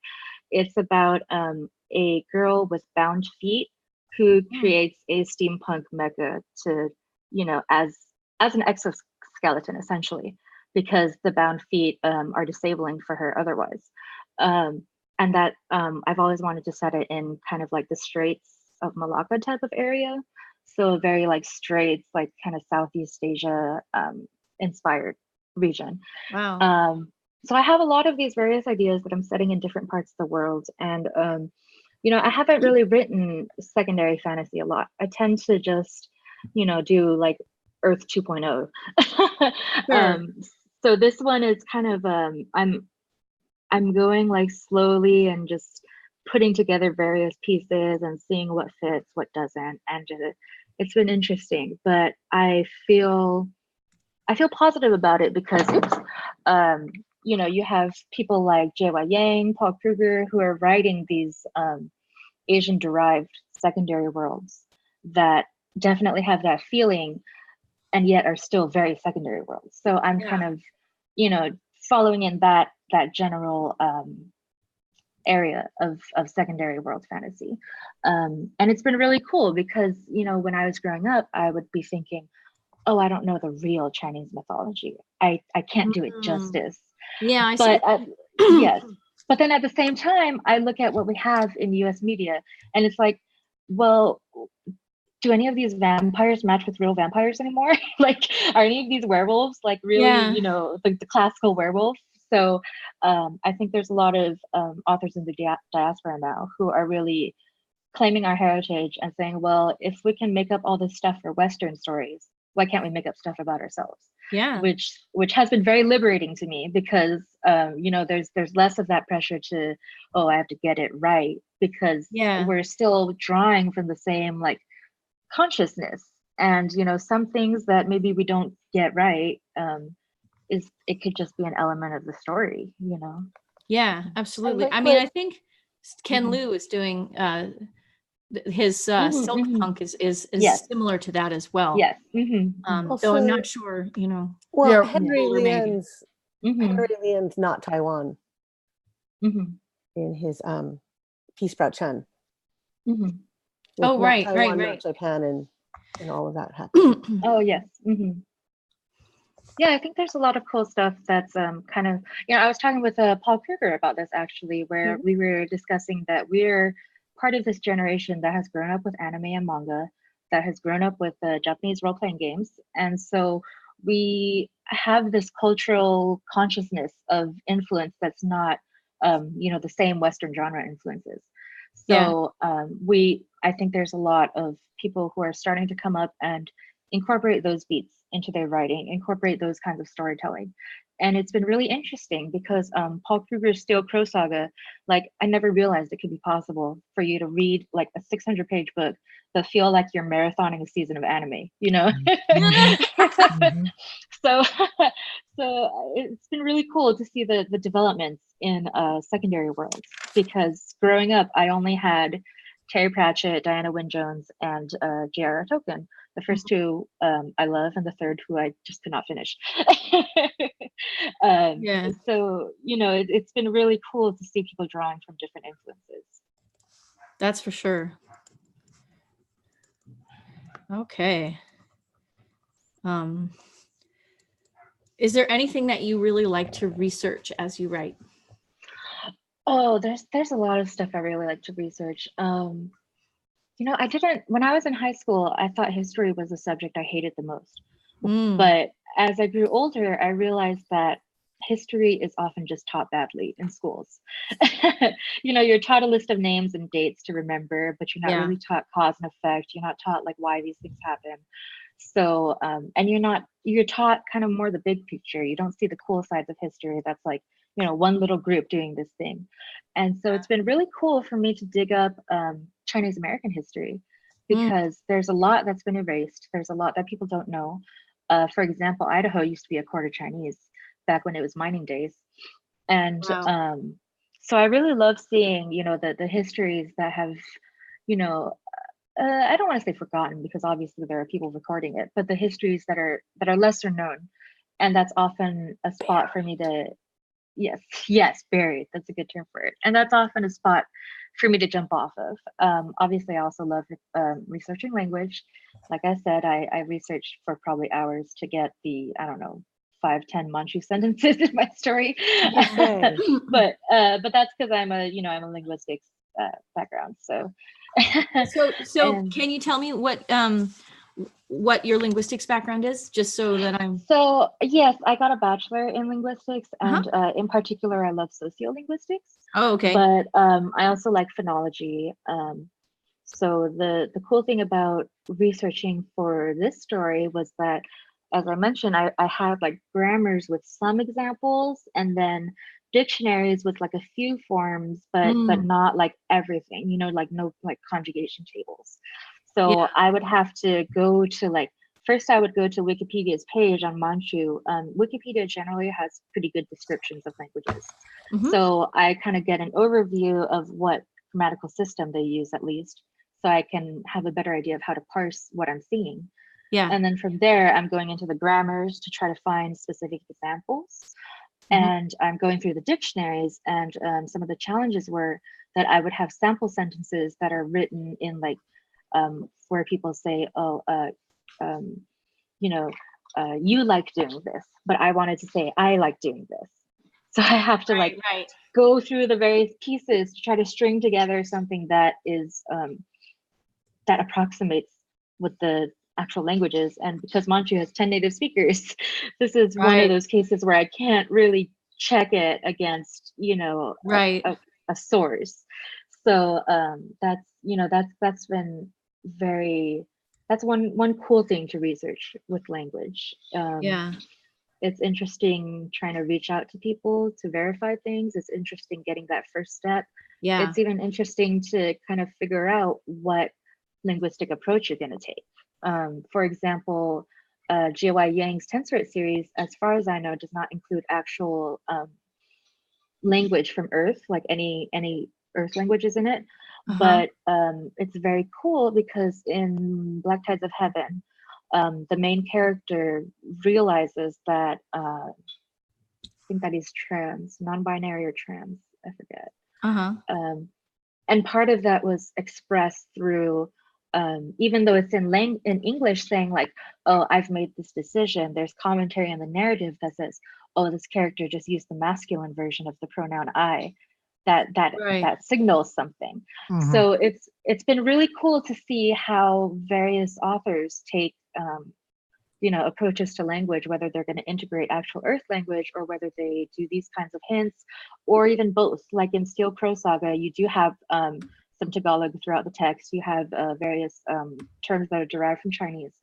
Speaker 2: It's about a girl with bound feet who creates a steampunk mecha to, as an exoskeleton essentially, because the bound feet are disabling for her otherwise. and that I've always wanted to set it in kind of like the Straits of Malacca type of area. So a very like Straits, like kind of Southeast Asia inspired region.
Speaker 1: Wow.
Speaker 2: So I have a lot of these various ideas that I'm setting in different parts of the world. And, you know, I haven't really written secondary fantasy a lot. I tend to just, you know, do like Earth 2.0.
Speaker 1: Sure.
Speaker 2: So this one is kind of, I'm going like slowly and just putting together various pieces and seeing what fits, what doesn't. And it's been interesting, but I feel positive about it because you know, you have people like J.Y. Yang, Paul Kruger, who are writing these Asian-derived secondary worlds that definitely have that feeling and yet are still very secondary worlds. So I'm kind of, you know, following in that general area of secondary world fantasy. And it's been really cool because, you know, when I was growing up, I would be thinking, oh, I don't know the real Chinese mythology. I can't do it justice.
Speaker 1: Yeah, I
Speaker 2: but
Speaker 1: see.
Speaker 2: yes, but then at the same time, I look at what we have in US media and it's like, well, do any of these vampires match with real vampires anymore? Like, are any of these werewolves like really, you know, the classical werewolf? So I think there's a lot of authors in the diaspora now who are really claiming our heritage and saying, well, if we can make up all this stuff for Western stories, why can't we make up stuff about ourselves?
Speaker 1: Yeah.
Speaker 2: Which has been very liberating to me because you know, there's less of that pressure to, oh, I have to get it right, because we're still drawing from the same like consciousness. And you know, some things that maybe we don't get right, it could just be an element of the story, you know.
Speaker 1: Yeah, absolutely. I mean, I think Ken Liu is doing his silk punk is similar to that as well.
Speaker 2: Yes.
Speaker 1: Though I'm not sure, you know.
Speaker 4: Well, Henry Lian's not Taiwan in his Peace Sprout Chen.
Speaker 1: Oh, right,
Speaker 4: Taiwan,
Speaker 1: right.
Speaker 4: Not Japan, and all of that happened.
Speaker 2: Oh, yes. Yeah, I think there's a lot of cool stuff that's kind of, you know, I was talking with Paul Kruger about this actually, where we were discussing that we're part of this generation that has grown up with anime and manga, that has grown up with Japanese role-playing games. And so we have this cultural consciousness of influence that's not, you know, the same Western genre influences. So I think there's a lot of people who are starting to come up and incorporate those beats into their writing, incorporate those kinds of storytelling. And it's been really interesting because Paul Kruger's Steel Crow Saga, like I never realized it could be possible for you to read like a 600-page book that feel like you're marathoning a season of anime, you know? So it's been really cool to see the developments in secondary worlds, because growing up, I only had Terry Pratchett, Diana Wynne Jones, and J.R.R. Tolkien. The first two I love, and the third who I just could not finish. So, you know, it's been really cool to see people drawing from different influences.
Speaker 1: That's for sure. Okay. Is there anything that you really like to research as you write?
Speaker 2: Oh, there's a lot of stuff I really like to research. You know, when I was in high school, I thought history was the subject I hated the most. But as I grew older, I realized that history is often just taught badly in schools. You know, you're taught a list of names and dates to remember, but you're not really taught cause and effect. You're not taught like why these things happen. So, and you're taught kind of more the big picture. You don't see the cool sides of history. That's like, you know, one little group doing this thing. And so it's been really cool for me to dig up Chinese American history, because there's a lot that's been erased. There's a lot that people don't know. For example, Idaho used to be a quarter Chinese back when it was mining days. And so I really love seeing, you know, the histories that have, you know, I don't want to say forgotten, because obviously there are people recording it, but the histories that are lesser known. And that's often a spot for me to, yes, buried. That's a good term for it. And that's often a spot for me to jump off of. Obviously, I also love researching language. Like I said, I researched for probably hours to get the, I don't know, 5-10 Manchu sentences in my story.
Speaker 4: Okay.
Speaker 2: but that's because I'm a linguistics background. So
Speaker 1: so can you tell me what your linguistics background is, just so that I'm...
Speaker 2: So yes, I got a bachelor in linguistics, and in particular, I love sociolinguistics.
Speaker 1: Oh, okay.
Speaker 2: But I also like phonology. So the cool thing about researching for this story was that, as I mentioned, I had like grammars with some examples, and then dictionaries with like a few forms, but not like everything, like no like conjugation tables. So I would have to go to like, first I would go to Wikipedia's page on Manchu. Wikipedia generally has pretty good descriptions of languages. So I kind of get an overview of what grammatical system they use, at least, so I can have a better idea of how to parse what I'm seeing. Yeah. And then from there, I'm going into the grammars to try to find specific examples. And I'm going through the dictionaries, and some of the challenges were that I would have sample sentences that are written in like, where people say, oh, you like doing this, but I wanted to say, I like doing this. So I have to go through the various pieces to try to string together something that is, that approximates with the actual languages. And because Manchu has 10 native speakers, this is one of those cases where I can't really check it against, a source. So that's been that's one cool thing to research with language. It's interesting trying to reach out to people to verify things. It's interesting getting that first step. It's even interesting to kind of figure out what linguistic approach you're going to take. For example, Qiouyi Yang's tensor series, as far as I know, does not include actual language from Earth, like any Earth languages in it. But it's very cool because in Black Tides of Heaven, the main character realizes that I think that he's trans, non-binary or trans, I forget. And part of that was expressed through, even though it's in English saying like, oh, I've made this decision, there's commentary in the narrative that says, oh, this character just used the masculine version of the pronoun I. That signals something. So it's been really cool to see how various authors take approaches to language, whether they're going to integrate actual Earth language or whether they do these kinds of hints, or even both. Like in Steel Crow Saga, you do have some Tagalog throughout the text. You have various terms that are derived from Chinese.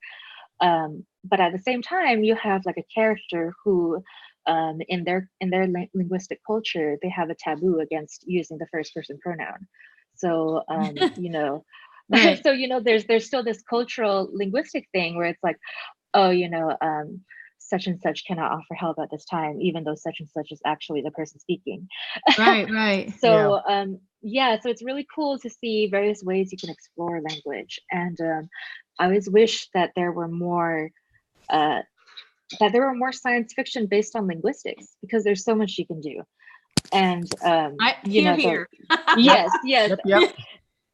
Speaker 2: But at the same time, you have like a character who in their linguistic culture, they have a taboo against using the first person pronoun. So so there's still this cultural linguistic thing where it's like, oh, such and such cannot offer help at this time, even though such and such is actually the person speaking. So so it's really cool to see various ways you can explore language. And I always wish that there were more science fiction based on linguistics, because there's so much you can do. And
Speaker 1: Here.
Speaker 2: Yes.
Speaker 3: Yep.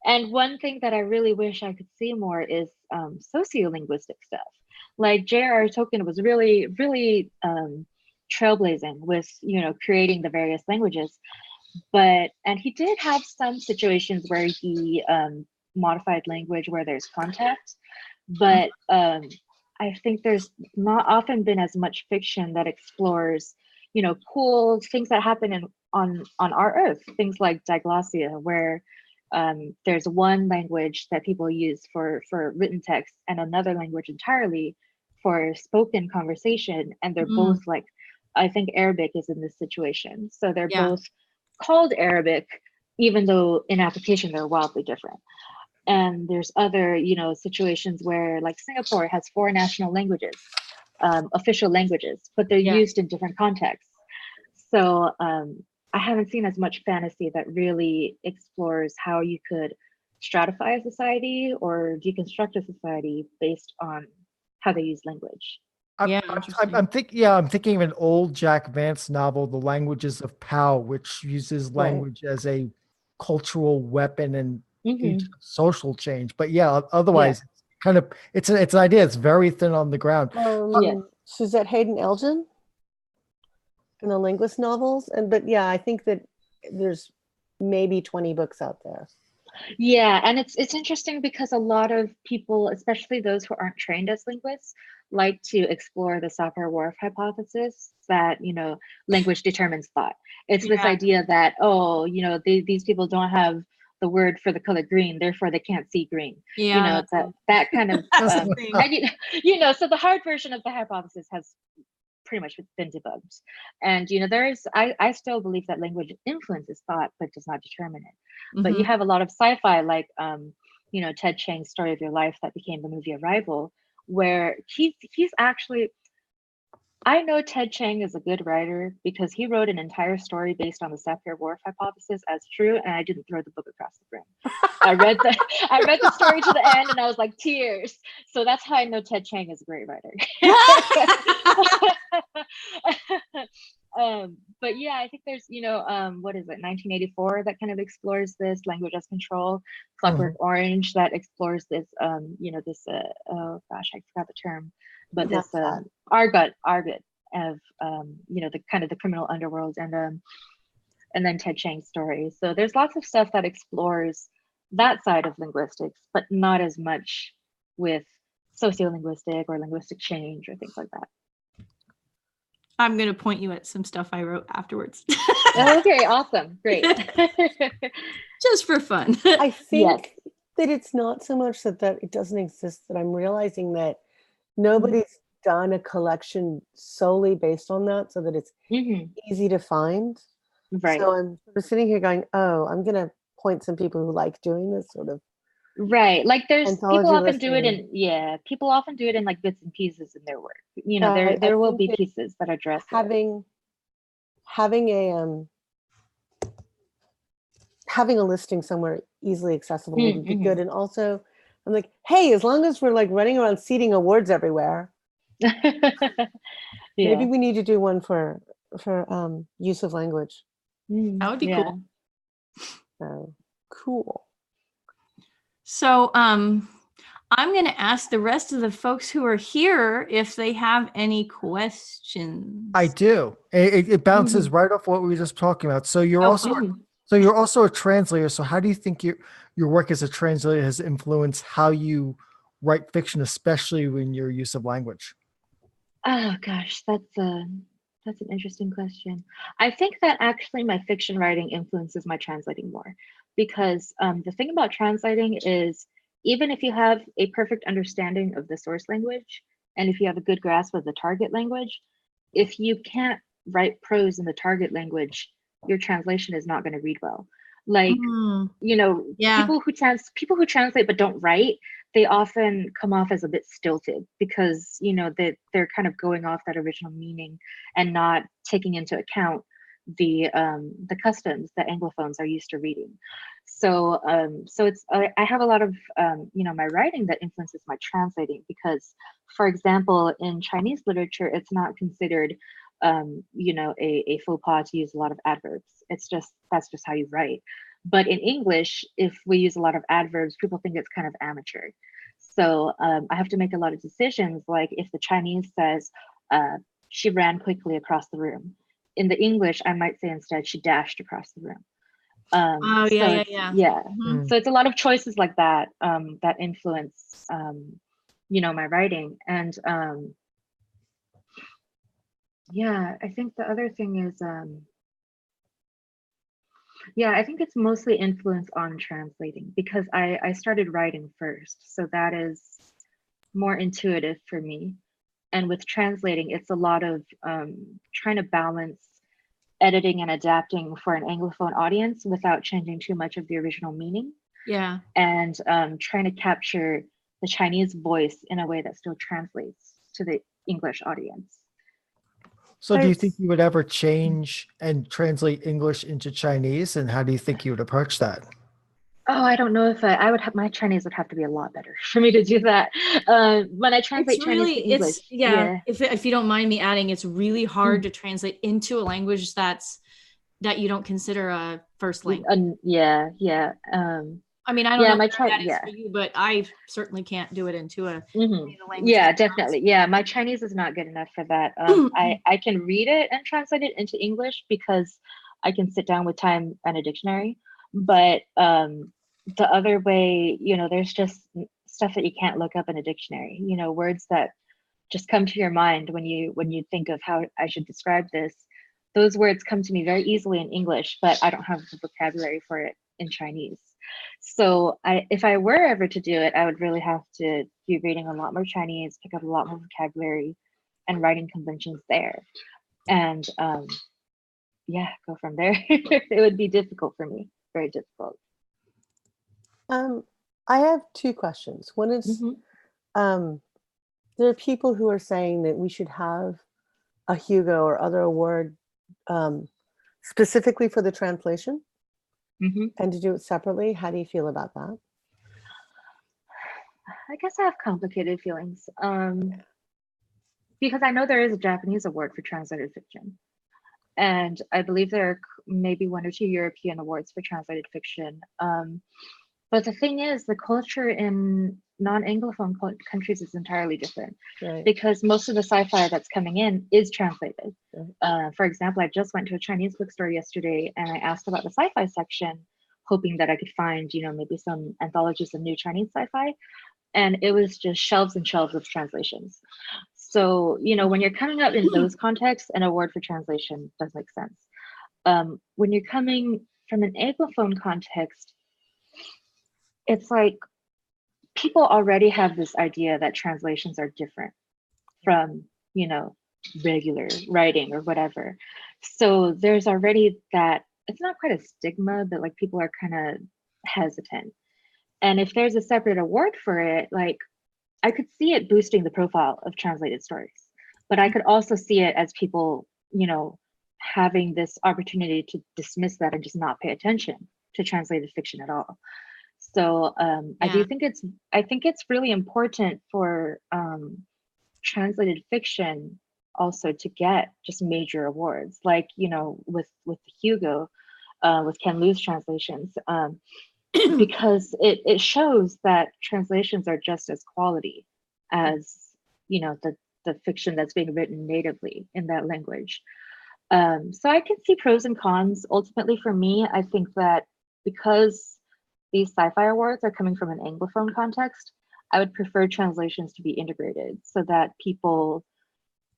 Speaker 2: And one thing that I really wish I could see more is sociolinguistic stuff. Like J.R.R. Tolkien was really, really trailblazing with creating the various languages, and he did have some situations where he modified language where there's context, but I think there's not often been as much fiction that explores, cool things that happen on our Earth, things like diglossia, where there's one language that people use for written text and another language entirely for spoken conversation, and they're both like, I think Arabic is in this situation. So they're both called Arabic, even though in application they're wildly different. And there's other, situations where like Singapore has 4 national languages, official languages, but they're used in different contexts. So I haven't seen as much fantasy that really explores how you could stratify a society or deconstruct a society based on how they use language.
Speaker 3: I'm thinking of an old Jack Vance novel, The Languages of Pow, which uses language as a cultural weapon and social change. But otherwise, it's an idea. It's very thin on the ground.
Speaker 4: Suzette Hayden Elgin. and the linguist novels. But yeah, I think that there's maybe 20 books out there.
Speaker 2: Yeah, and it's interesting because a lot of people, especially those who aren't trained as linguists, like to explore the Sapir-Whorf hypothesis that, language determines thought. It's this idea that, these people don't have the word for the color green, therefore they can't see green.
Speaker 1: Yeah,
Speaker 2: that kind of
Speaker 1: that's the thing.
Speaker 2: and, so the hard version of the hypothesis has pretty much been debugged. And I still believe that language influences thought but does not determine it. But you have a lot of sci-fi like Ted Chiang's Story of Your Life that became the movie Arrival, where he's actually, I know Ted Chiang is a good writer because he wrote an entire story based on the Sapir-Whorf hypothesis as true, and I didn't throw the book across the room. I read the story to the end, and I was like, tears. So that's how I know Ted Chiang is a great writer. But yeah, I think there's, what is it, 1984 that kind of explores this, Language as Control, Clockwork Orange that explores this, oh gosh, I forgot the term, but this argot of, the kind of the criminal underworld, and then Ted Chiang's story. So there's lots of stuff that explores that side of linguistics, but not as much with sociolinguistic or linguistic change or things like that.
Speaker 1: I'm going to point you at some stuff I wrote afterwards.
Speaker 2: Okay, awesome. Great.
Speaker 1: Just for fun.
Speaker 4: I think that it's not so much that it doesn't exist, that I'm realizing that nobody's done a collection solely based on that so that it's easy to find.
Speaker 2: Right.
Speaker 4: So I'm sort of sitting here going, oh, I'm going to point some people who like doing this sort of.
Speaker 2: Right. Like there's people often do it in like bits and pieces in their work. There will be pieces that address
Speaker 4: having a listing somewhere easily accessible would be good. And also I'm like, hey, as long as we're like running around seeding awards everywhere, maybe we need to do one for use of language.
Speaker 1: That would be cool.
Speaker 4: So cool.
Speaker 1: So I'm going to ask the rest of the folks who are here if they have any questions.
Speaker 3: I do. It bounces right off what we were just talking about. So you're also a translator. So how do you think your work as a translator has influenced how you write fiction, especially in your use of language?
Speaker 2: Oh gosh, that's an interesting question. I think that actually my fiction writing influences my translating more, because the thing about translating is, even if you have a perfect understanding of the source language, and if you have a good grasp of the target language, if you can't write prose in the target language, your translation is not going to read well. Like, people who translate but don't write, they often come off as a bit stilted because, they're kind of going off that original meaning and not taking into account the customs that Anglophones are used to reading. So I have a lot of my writing that influences my translating, because, for example, in Chinese literature, it's not considered a faux pas to use a lot of adverbs. That's just how you write. But in English, if we use a lot of adverbs, people think it's kind of amateur. So I have to make a lot of decisions. Like if the Chinese says, she ran quickly across the room. In the English, I might say instead, she dashed across the room. So it's a lot of choices like that that influence, my writing. And I think the other thing is, I think it's mostly influence on translating, because I started writing first. So that is more intuitive for me. And with translating, it's a lot of trying to balance editing and adapting for an Anglophone audience without changing too much of the original meaning.
Speaker 1: Yeah.
Speaker 2: And trying to capture the Chinese voice in a way that still translates to the English audience.
Speaker 3: So do you think you would ever change and translate English into Chinese? And how do you think you would approach that?
Speaker 2: Oh, I don't know if I would have, my Chinese would have to be a lot better for me to do that. When I translate Chinese to English.
Speaker 1: If you don't mind me adding, it's really hard to translate into a language that you don't consider a first language. I mean, I don't know
Speaker 2: my
Speaker 1: how that is
Speaker 2: yeah.
Speaker 1: for you, but I certainly can't do it into a
Speaker 2: Mhm.
Speaker 1: language.
Speaker 2: Yeah, definitely. Yeah, my Chinese is not good enough for that. I can read it and translate it into English because I can sit down with time and a dictionary. But the other way, you know, there's just stuff that you can't look up in a dictionary. You know, words that just come to your mind when you think of how I should describe this. Those words come to me very easily in English, but I don't have the vocabulary for it in Chinese. So if I were ever to do it, I would really have to be reading a lot more Chinese, pick up a lot more vocabulary and writing conventions there. And yeah, go from there. It would be difficult for me, very difficult.
Speaker 4: I have two questions. One is, there are people who are saying that we should have a Hugo or other award specifically for the translation and to do it separately. How do you feel about that?
Speaker 2: I guess I have complicated feelings because I know there is a Japanese award for translated fiction. And I believe there are maybe 1 or 2 European awards for translated fiction. But the thing is, the culture in non-Anglophone countries is entirely different, right? Because most of the sci-fi that's coming in is translated. Right. For example, I just went to a Chinese bookstore yesterday and I asked about the sci-fi section, hoping that I could find, you know, maybe some anthologies of new Chinese sci-fi. And it was just shelves and shelves of translations. So, you know, when you're coming up in those contexts, an award for translation does make sense. When you're coming from an Anglophone context, it's like people already have this idea that translations are different from, you know, regular writing or whatever. So there's already that, it's not quite a stigma, but like people are kind of hesitant. And if there's a separate award for it, like I could see it boosting the profile of translated stories, but I could also see it as people, you know, having this opportunity to dismiss that and just not pay attention to translated fiction at all. So I think it's really important for translated fiction also to get just major awards, like, you know, with the Hugo, with Qiouyi Lu's translations, because it shows that translations are just as quality as, you know, the fiction that's being written natively in that language. So I can see pros and cons. Ultimately, for me, I think that because these sci-fi awards are coming from an Anglophone context, I would prefer translations to be integrated so that people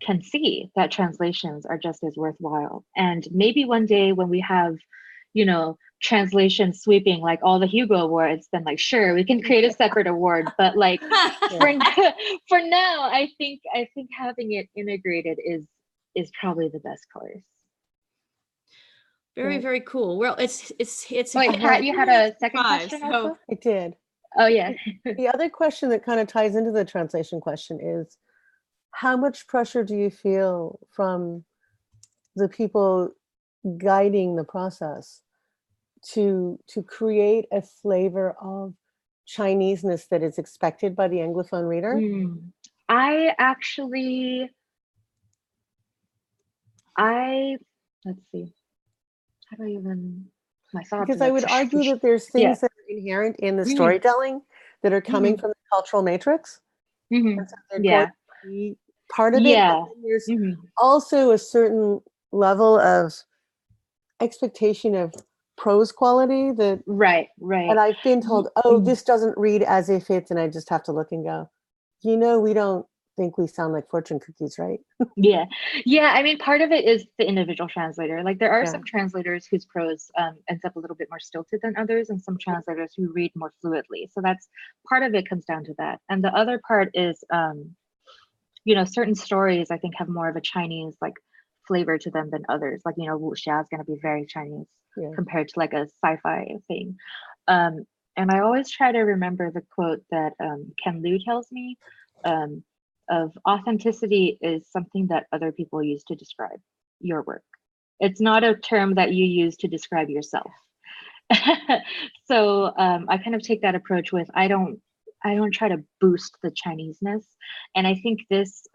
Speaker 2: can see that translations are just as worthwhile. And maybe one day when we have, you know, translation sweeping like all the Hugo awards, then like, sure, we can create a separate award. But like for now, I think having it integrated is probably the best course.
Speaker 1: Very, very cool. Well, it's
Speaker 2: Wait, Pat, you had a second question also?
Speaker 4: I did.
Speaker 2: Oh yeah.
Speaker 4: The other question that kind of ties into the translation question is, how much pressure do you feel from the people guiding the process to create a flavor of Chineseness that is expected by the Anglophone reader?
Speaker 2: Let's see. How do I even my thoughts?
Speaker 4: Because I would argue that there's things that are inherent in the storytelling that are coming from the cultural matrix. And so they're going to be part of it. And there's also a certain level of expectation of prose quality that
Speaker 2: right.
Speaker 4: And I've been told, oh, this doesn't read as if it's, and I just have to look and go, you know, we don't think we sound like fortune cookies, right?
Speaker 2: Yeah. I mean, part of it is the individual translator. Like there are some translators whose prose ends up a little bit more stilted than others, and some translators who read more fluidly. So that's part of it, comes down to that. And the other part is, you know, certain stories I think have more of a Chinese like flavor to them than others. Like, you know, wuxia is going to be very Chinese compared to like a sci-fi thing. And I always try to remember the quote that Qiouyi Lu tells me, of authenticity is something that other people use to describe your work. It's not a term that you use to describe yourself. So I kind of take that approach with, I don't try to boost the Chineseness. And I think this,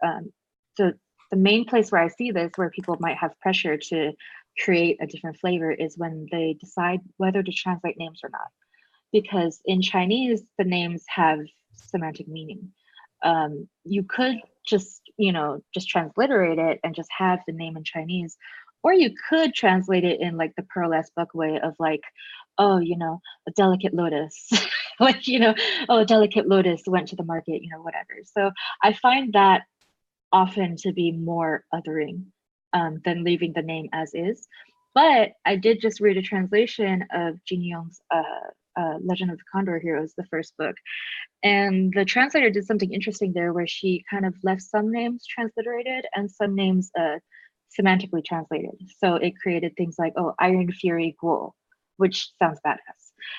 Speaker 2: the main place where I see this, where people might have pressure to create a different flavor, is when they decide whether to translate names or not. because in Chinese, the names have semantic meaning. You could just, just transliterate it and just have the name in Chinese, or you could translate it in like the Pearl-esque book way of like, oh, a delicate lotus, like, oh, a delicate lotus went to the market, whatever. So I find that often to be more othering than leaving the name as is. But I did just read a translation of Jin Yong's Legend of the Condor Heroes, the first book. And the translator did something interesting there where she kind of left some names transliterated and some names semantically translated. So it created things like, oh, Iron Fury Guo, which sounds badass.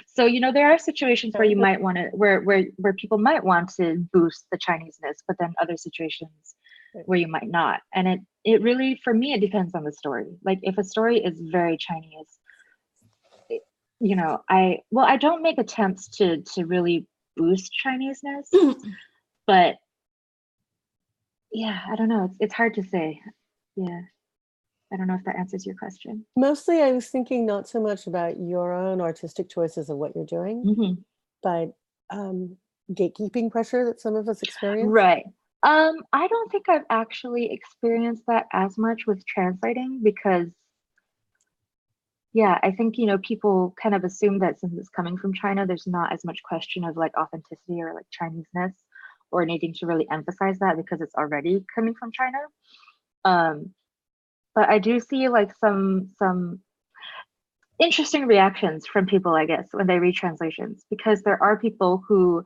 Speaker 2: So, there are situations where you might want to, where people might want to boost the Chineseness, but then other situations where you might not. And it really, for me, it depends on the story. Like if a story is very Chinese, I don't make attempts to really boost Chineseness, but yeah, I don't know. It's hard to say. Yeah. I don't know if that answers your question.
Speaker 4: Mostly I was thinking not so much about your own artistic choices of what you're doing, but gatekeeping pressure that some of us experience.
Speaker 2: Right. I don't think I've actually experienced that as much with translating because, yeah, I think, people kind of assume that since it's coming from China, there's not as much question of like authenticity or like Chineseness or needing to really emphasize that because it's already coming from China. But I do see like some interesting reactions from people, I guess, when they read translations, because there are people who,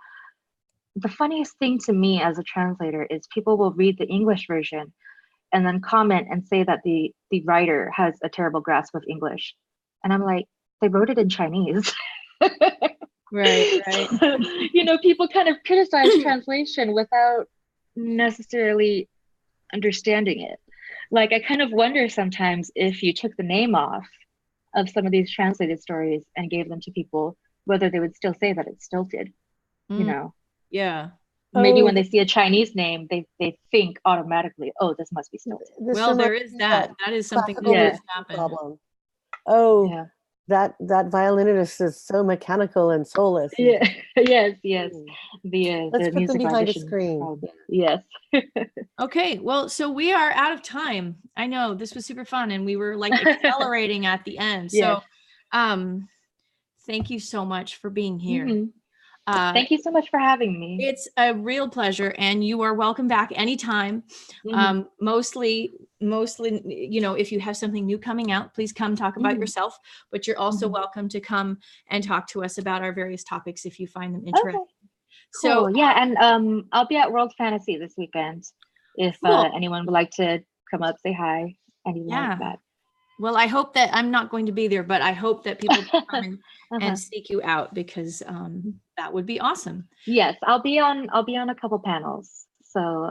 Speaker 2: the funniest thing to me as a translator is people will read the English version and then comment and say that the writer has a terrible grasp of English. And I'm like, they wrote it in Chinese.
Speaker 1: Right.
Speaker 2: People kind of criticize translation without necessarily understanding it. Like, I kind of wonder sometimes if you took the name off of some of these translated stories and gave them to people, whether they would still say that it's stilted,
Speaker 1: Yeah.
Speaker 2: Maybe when they see a Chinese name, they think automatically, oh, this must be stilted.
Speaker 1: Well, there is that. That is something that does happen.
Speaker 4: Problem. Oh, yeah. That violinist is so mechanical and soulless.
Speaker 2: Yeah. Yes.
Speaker 4: Let's put them behind a screen.
Speaker 2: Yes.
Speaker 1: Okay. Well, so we are out of time. I know this was super fun, and we were like accelerating at the end.
Speaker 2: Yes.
Speaker 1: So, thank you so much for being here.
Speaker 2: Thank you so much for having me.
Speaker 1: It's a real pleasure, and you are welcome back anytime. Mostly, if you have something new coming out, please come talk about yourself, but you're also welcome to come and talk to us about our various topics if you find them interesting.
Speaker 2: Okay. Cool. So yeah, and I'll be at World Fantasy this weekend. If anyone would like to come up, say hi, anything like that.
Speaker 1: Well, I hope that I'm not going to be there, but I hope that people come and seek you out, because that would be awesome.
Speaker 2: Yes, I'll be on a couple panels. So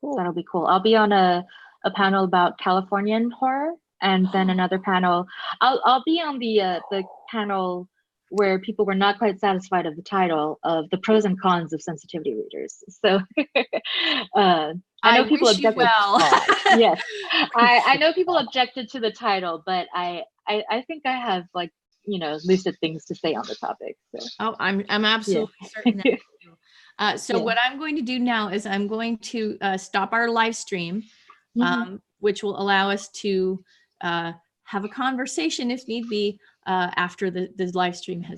Speaker 2: cool. That'll be cool. I'll be on a panel about Californian horror, and then another panel. I'll be on the panel where people were not quite satisfied of the title of the pros and cons of sensitivity readers. So I know people objected.
Speaker 1: Well.
Speaker 2: Yes, I know people objected to the title, but I think I have lucid things to say on the topic. So.
Speaker 1: Oh, I'm absolutely certain that you do. So what I'm going to do now is I'm going to stop our live stream, which will allow us to have a conversation if need be after the live stream has